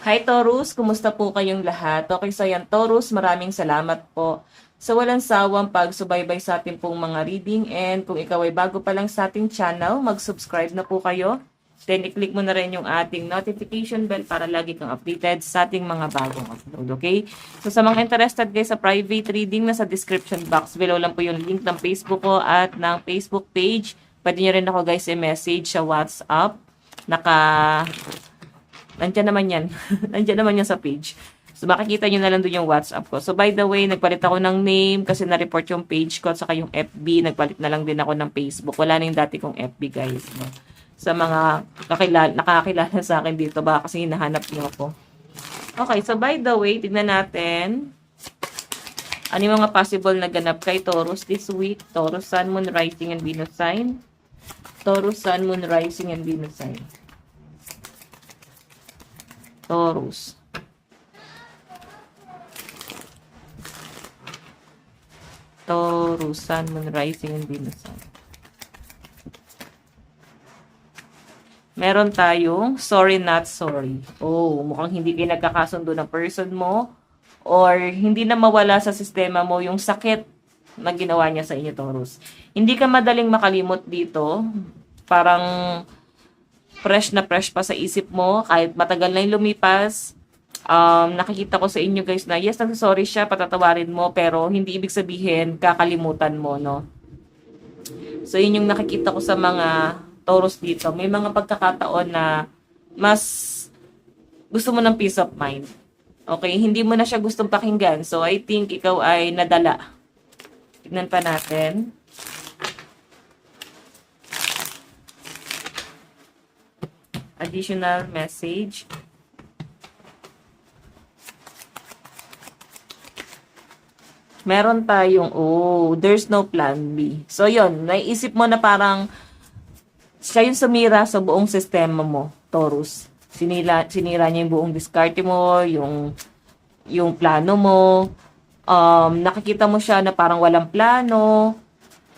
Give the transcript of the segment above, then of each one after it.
Hi Taurus, kumusta po kayong lahat? Okay, so yan Taurus, maraming salamat po sa walang sawang pagsubaybay sa ating pong mga reading, and kung ikaw ay bago pa lang sa ating channel, mag-subscribe na po kayo. Then i-click mo na rin yung ating notification bell para lagi kang updated sa ating mga bagong upload, okay? So sa mga interested guys sa private reading, nasa description box below lang po yung link ng Facebook ko at ng Facebook page. Pwede nyo rin ako guys i-message sa WhatsApp. Nandiyan naman yan. Nandiyan naman yan sa page. So, makikita nyo na lang doon yung WhatsApp ko. So, by the way, nagpalit ako ng name kasi na-report yung page ko at saka yung FB. Nagpalit na lang din ako ng Facebook. Wala na yung dati kong FB, guys. No? Sa mga nakakilala sa akin dito, baka kasi hinahanap nyo ako. Okay, so by the way, tignan natin. Ano yung mga possible na ganap kay Taurus this week? Taurus, Sun, Moon, Rising, and Venus sign. Taurus, Sun, Moon, Rising, and Venus sign. Taurus. Taurus, Sun, Moon, Rising, and Venus sign. Meron tayong sorry, not sorry. Oh, mukhang hindi kayo nagkakasundo ng person mo or hindi na mawala sa sistema mo yung sakit na ginawa niya sa inyo, Taurus. Hindi ka madaling makalimot dito. Parang fresh na fresh pa sa isip mo kahit matagal na yung lumipas. Nakikita ko sa inyo guys na yes, nagsasorry siya, patatawarin mo, pero hindi ibig sabihin kakalimutan mo, no? So, yun yung nakikita ko sa mga Taurus dito. May mga pagkakataon na mas gusto mo ng peace of mind. Okay? Hindi mo na siya gustong pakinggan. So, I think ikaw ay nadala. Tignan pa natin. Additional message. Meron tayong, there's no plan B. So, yon, naiisip mo na parang siya yung sumira sa buong sistema mo, Taurus. Sinira niya yung buong diskarte mo, yung plano mo. Nakikita mo siya na parang walang plano.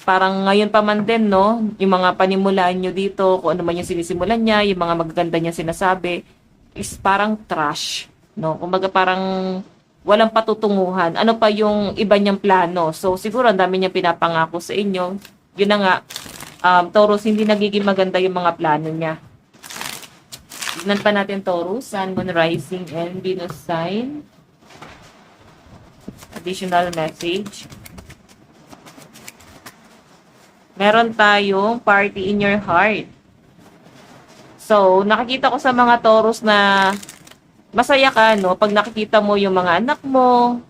Parang ngayon pa man din, no? Yung mga panimulaan nyo dito, kung ano man yung sinisimulan niya, yung mga magaganda niya sinasabi, is parang trash, no? Kumbaga parang walang patutunguhan. Ano pa yung iba niyang plano? So, siguro ang dami niyang pinapangako sa inyo. Yun na nga, Taurus, hindi nagiging maganda yung mga plano niya. Tignan pa natin, Taurus, Sun, Moon, Rising, and Venus sign. Additional message. Meron tayong party in your heart. So, nakikita ko sa mga Taurus na masaya ka, no? Pag nakikita mo yung mga anak mo,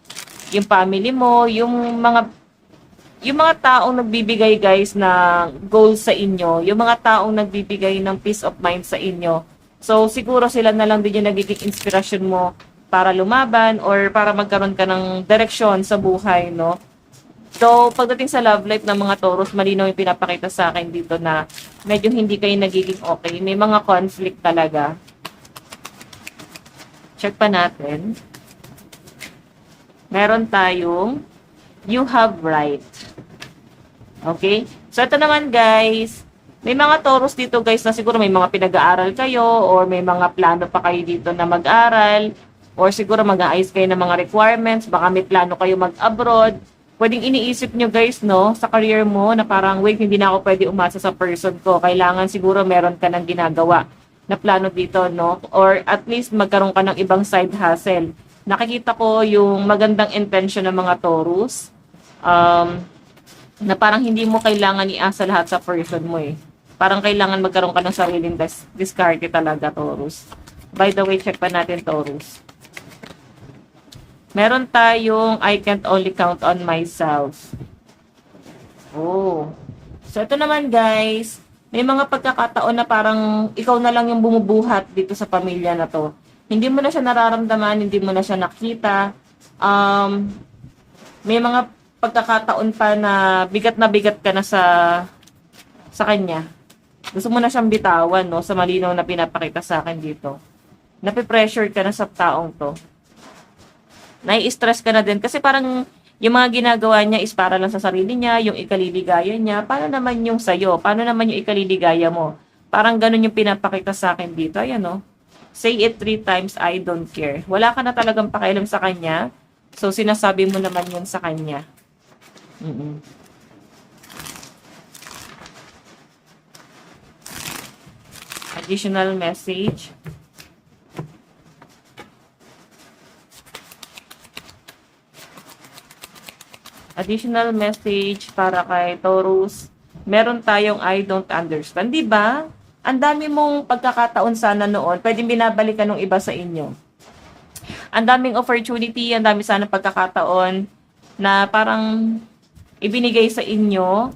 yung family mo, yung mga taong nagbibigay guys ng goals sa inyo, yung mga taong nagbibigay ng peace of mind sa inyo. So, siguro sila na lang din yung nagiging inspirasyon mo para lumaban or para magkaroon ka ng direksyon sa buhay, no? So, pagdating sa love life ng mga Taurus, malinaw yung pinapakita sa akin dito na medyo hindi kayo nagiging okay. May mga conflict talaga. Check pa natin. Meron tayong you have right. Okay? So, ito naman guys, may mga Taurus dito guys na siguro may mga pinag-aaral kayo or may mga plano pa kayo dito na mag-aral or siguro mag-aayos kayo ng mga requirements, baka may plano kayo mag-abroad. Pwedeng iniisip nyo guys, no, sa career mo na parang, wait, hindi na ako pwede umasa sa person ko. Kailangan siguro meron ka ng ginagawa na plano dito, no? Or at least magkaroon ka ng ibang side hustle. Nakikita ko yung magandang intention ng mga Taurus. Na parang hindi mo kailangan iasa lahat sa person mo eh. Parang kailangan magkaroon ka ng sariling diskarte talaga, Taurus. By the way, check pa natin, Taurus. Meron tayong I can't only count on myself. Oh. So, ito naman guys, may mga pagkakataon na parang ikaw na lang yung bumubuhat dito sa pamilya na to. Hindi mo na siya nararamdaman, hindi mo na siya nakita. May mga pagkakataon pa na bigat ka na sa kanya. Gusto mo na siyang bitawan, no? Sa malinaw na pinapakita sa akin dito. Nape-pressure ka na sa taong to. Nai-stress ka na din kasi parang yung mga ginagawa niya is para lang sa sarili niya, yung ikaliligaya niya. Paano naman yung sa'yo? Paano naman yung ikaliligaya mo? Parang ganun yung pinapakita sa akin dito. Ayan, no? Say it 3 times, I don't care. Wala ka na talagang pakialam sa kanya. So, sinasabi mo naman yun sa kanya. Additional message. Additional message para kay Taurus. Meron tayong I don't understand. Di ba? Ang dami mong pagkakataon sana noon. Pwedeng binabalikan ng iba sa inyo. Ang daming opportunity, ang dami sana pagkakataon na parang ibinigay sa inyo.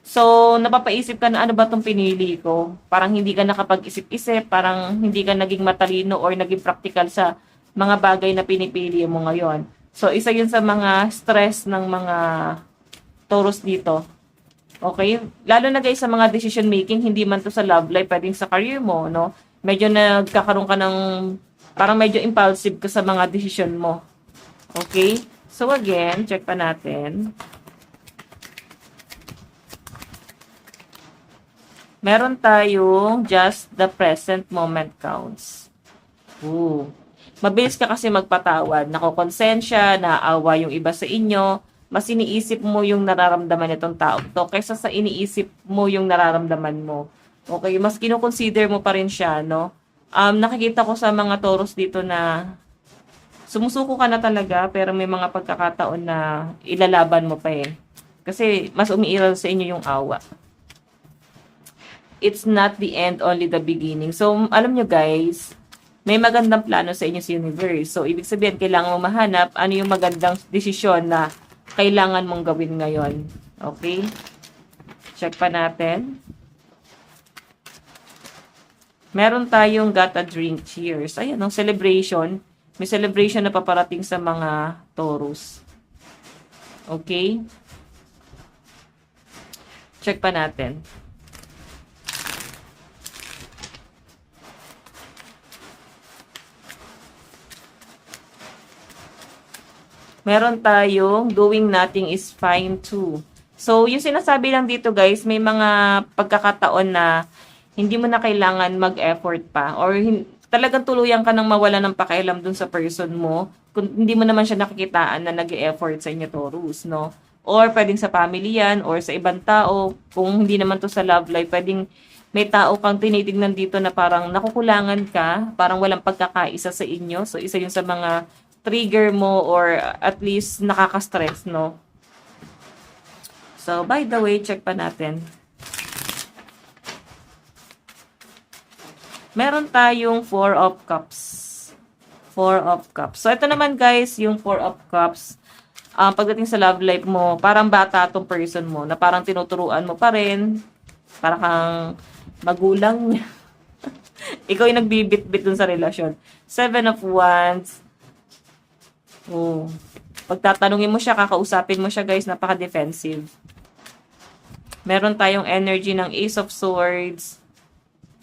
So, napapaisip ka na ano ba itong pinili ko? Parang hindi ka nakapag-isip-isip, parang hindi ka naging matalino or naging practical sa mga bagay na pinipili mo ngayon. So, isa yun sa mga stress ng mga Taurus dito. Okay? Lalo na guys sa mga decision making, hindi man to sa love life, pwedeng sa career mo, no? Medyo nagkakaroon ka ng, parang medyo impulsive ka sa mga decision mo. Okay? So, again, check pa natin. Meron tayong just the present moment counts. Ooh. Mabilis ka kasi magpatawad, nakokonsensya, naaawa yung iba sa inyo, mas iniisip mo yung nararamdaman nitong tao to kaysa sa iniisip mo yung nararamdaman mo. Okay, mas kinoconsider mo pa rin siya, no? Nakikita ko sa mga Taurus dito na sumusuko ka na talaga pero may mga pagkakataon na ilalaban mo pa eh. Kasi mas umiiral sa inyo yung awa. It's not the end, only the beginning. So, alam nyo guys, may magandang plano sa inyo sa universe. So, ibig sabihin, kailangan mo mahanap ano yung magandang desisyon na kailangan mong gawin ngayon. Okay? Check pa natin. Meron tayong got a drink. Cheers. Ayan, no? Celebration. May celebration na paparating sa mga Taurus. Okay? Check pa natin. Meron tayong doing nothing is fine too. So, yung sinasabi lang dito guys, may mga pagkakataon na hindi mo na kailangan mag-effort pa or talagang tuluyan ka nang mawala ng pakialam dun sa person mo kung hindi mo naman siya nakikitaan na nag-e-effort sa inyo Taurus, no? Or pwedeng sa family yan or sa ibang tao. Kung hindi naman to sa love life, pwedeng may tao kang tinitignan dito na parang nakukulangan ka, parang walang pagkakaisa sa inyo. So, isa yun sa mga trigger mo or at least nakaka-stress, no? So, by the way, check pa natin. Meron tayong 4 of Cups. 4 of Cups. So, ito naman guys, yung 4 of Cups. Pagdating sa love life mo, parang bata tong person mo, na parang tinuturuan mo pa rin. Parang kang magulang niya. Ikaw yung nagbibit-bit dun sa relasyon. 7 of Wands. Oh. Pagtatanungin mo siya, kakausapin mo siya guys, napaka-defensive. Meron tayong energy ng Ace of Swords.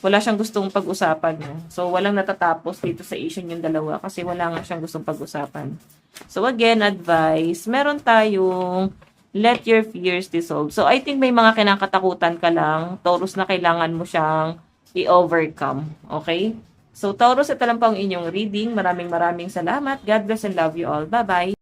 Wala siyang gustong pag-usapan. No? So, walang natatapos dito sa Asian yung dalawa kasi wala nga siyang gustong pag-usapan. So, again, advice. Meron tayong let your fears dissolve. So, I think may mga kinakatakutan ka lang, Taurus, na kailangan mo siyang i-overcome. Okay? So, Taurus, ito lang po ang inyong reading. Maraming salamat. God bless and love you all. Bye-bye.